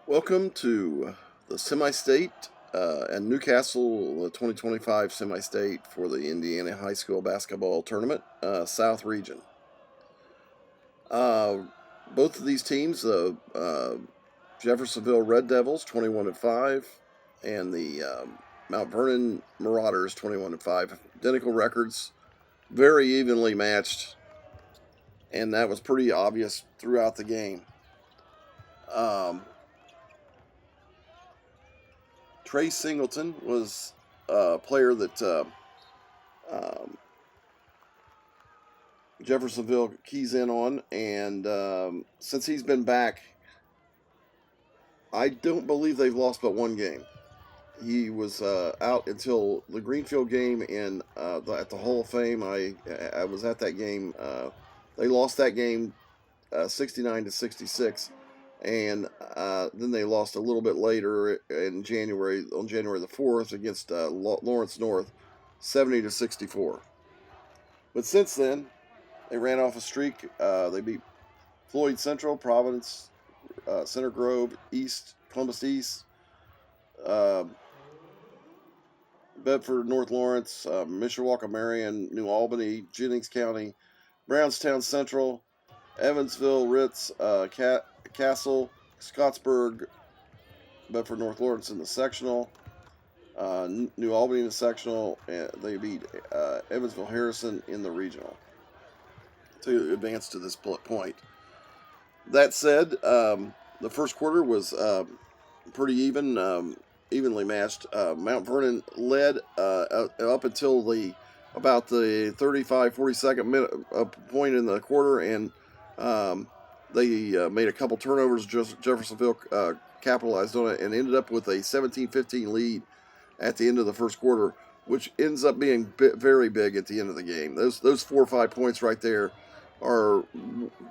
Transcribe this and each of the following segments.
Welcome to the semi-state and Newcastle, the 2025 semi-state for the Indiana High School Basketball Tournament, South Region. Both of these teams, the Jeffersonville Red Devils, 21-5, and the Mount Vernon Marauders, 21-5, identical records, very evenly matched, and that was pretty obvious throughout the game. Trey Singleton was a player that Jeffersonville keys in on, and since he's been back, I don't believe they've lost but one game. He was out until the Greenfield game at the Hall of Fame. I was at that game. They lost that game 69-66. And then they lost a little bit later in January, on January the 4th, against Lawrence North, 70-64. But since then, they ran off a streak. They beat Floyd Central, Providence, Center Grove, Columbus East, Bedford, North Lawrence, Mishawaka, Marion, New Albany, Jennings County, Brownstown Central, Evansville, Ritz, Castle, Scottsburg, Bedford, North Lawrence in the sectional, New Albany in the sectional, and they beat Evansville Harrison in the regional to advance to this point. That said, the first quarter was pretty evenly matched. Mount Vernon led up until about the 35-42nd minute point in the quarter, and they made a couple turnovers. Jeffersonville capitalized on it and ended up with a 17-15 lead at the end of the first quarter, which ends up being very big at the end of the game. Those 4 or 5 points right there was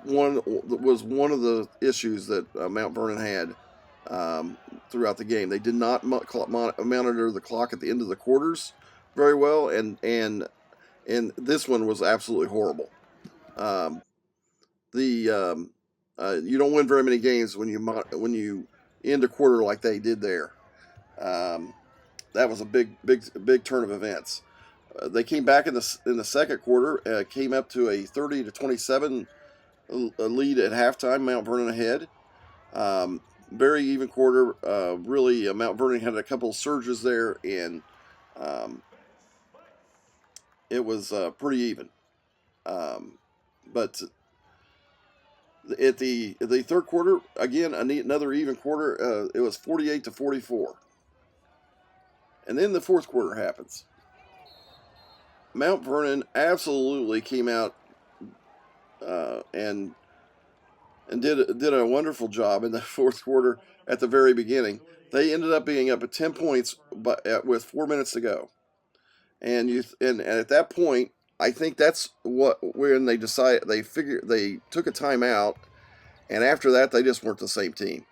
one of the issues that Mount Vernon had throughout the game. They did not monitor the clock at the end of the quarters very well, and this one was absolutely horrible. You don't win very many games when you end a quarter like they did there. That was a big turn of events. They came back in the second quarter, came up to a 30-27 lead at halftime. Mount Vernon ahead. Very even quarter. Really, Mount Vernon had a couple of surges there, and it was pretty even. But at the third quarter, again, another even quarter. It was 48-44. And then the fourth quarter happens. Mount Vernon absolutely came out and did a wonderful job in the fourth quarter at the very beginning. They ended up being up at 10 points with 4 minutes to go. And at that point, I think that's when they took a timeout, and after that they just weren't the same team.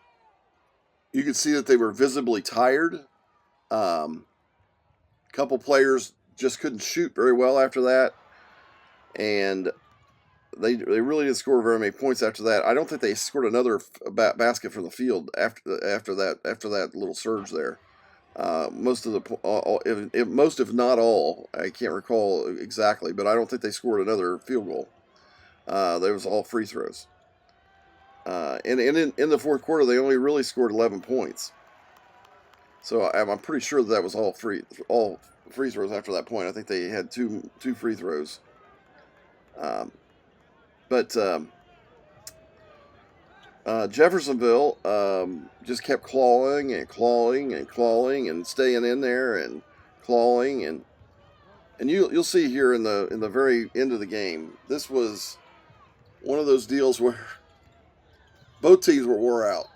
You could see that they were visibly tired. Couple players just couldn't shoot very well after that, and they really didn't score very many points after that. I don't think they scored another basket from the field after that little surge there. Most if not all, I can't recall exactly, but I don't think they scored another field goal. They was all free throws. And in the fourth quarter, they only really scored 11 points. So I'm pretty sure that was all free throws after that point. I think they had two free throws. But Jeffersonville just kept clawing and staying in there and clawing, and you'll see here in the very end of the game, this was one of those deals where both teams were wore out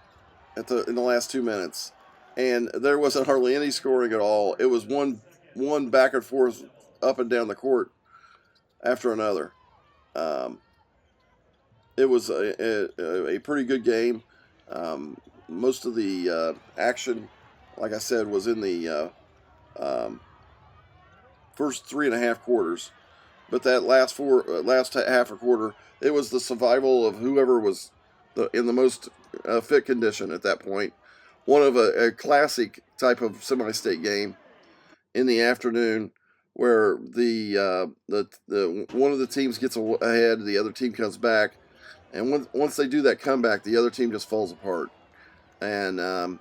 in the last 2 minutes, and there wasn't hardly any scoring at all. It was one back and forth up and down the court after another. It was a pretty good game. Most of the action, like I said, was in the first 3.5 quarters. But that last half a quarter, it was the survival of whoever was in the most fit condition at that point. one of a classic type of semi-state game in the afternoon, where the one of the teams gets ahead, the other team comes back, and once they do that comeback, the other team just falls apart. And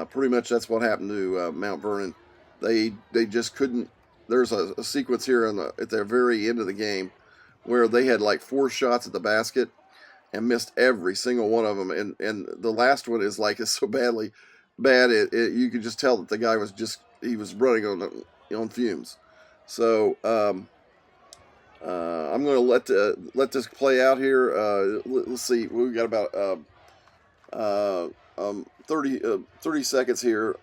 pretty much that's what happened to Mount Vernon. They just couldn't. There's a sequence here at the very end of the game where they had like 4 shots at the basket and missed every single one of them. And the last one is like, it's so bad you could just tell that the guy he was running on fumes. So I'm going to let this play out here. Let's see, we got about 30 seconds here.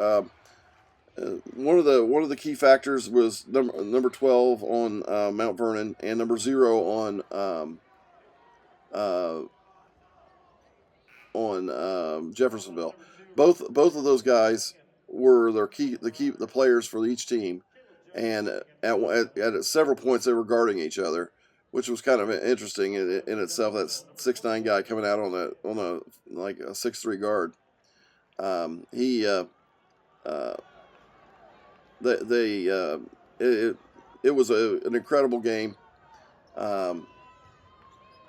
One of the key factors was number 12 on Mount Vernon and number 0 on Jeffersonville. Both of those guys were the players for each team, and at several points they were guarding each other, which was kind of interesting in itself. That 6'9" guy coming out on a like a 6'3" guard. It was an incredible game.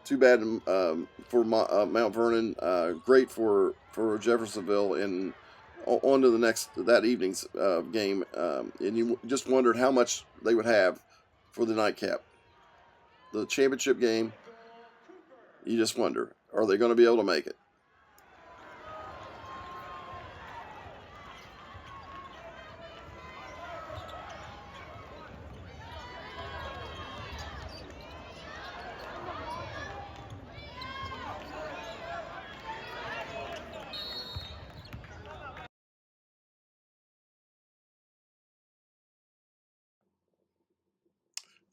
Too bad for Mount Vernon. Great for Jeffersonville, and on to that evening's game. And you just wondered how much they would have for the nightcap, the championship game. You just wonder, are they going to be able to make it?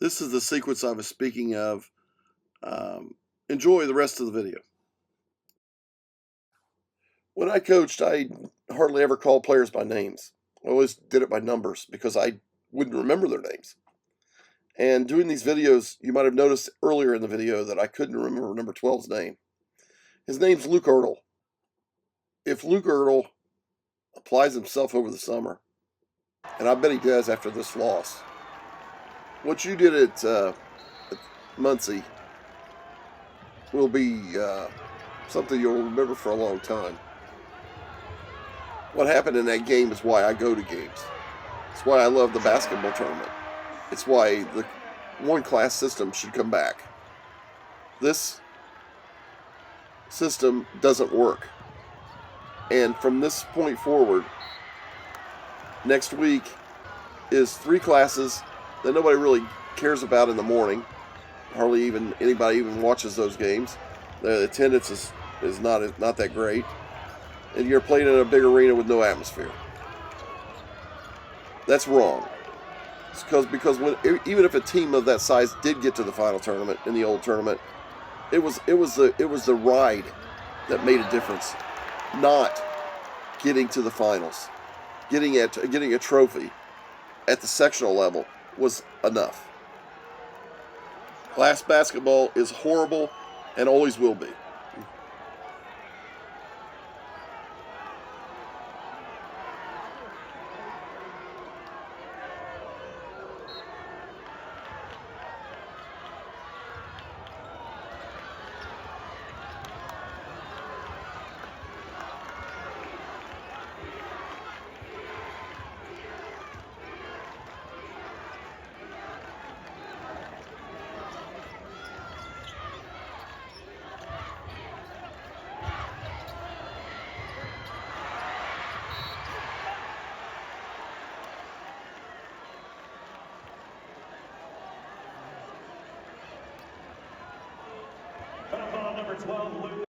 This is the sequence I was speaking of. Enjoy the rest of the video. When I coached, I hardly ever called players by names. I always did it by numbers because I wouldn't remember their names. And doing these videos, you might have noticed earlier in the video that I couldn't remember number 12's name. His name's Luke Ertl. If Luke Ertl applies himself over the summer, and I bet he does after this loss, what you did at Muncie will be something you'll remember for a long time. What happened in that game is why I go to games. It's why I love the basketball tournament. It's why the one-class system should come back. This system doesn't work. And from this point forward, next week is 3 classes that nobody really cares about in the morning. Hardly anybody watches those games. The attendance is not that great. And you're playing in a big arena with no atmosphere. That's wrong. It's because even if a team of that size did get to the final tournament in the old tournament, it was the ride that made a difference, not getting to the finals. Getting a trophy at the sectional level was enough. Class basketball is horrible and always will be. Number 12, Luke.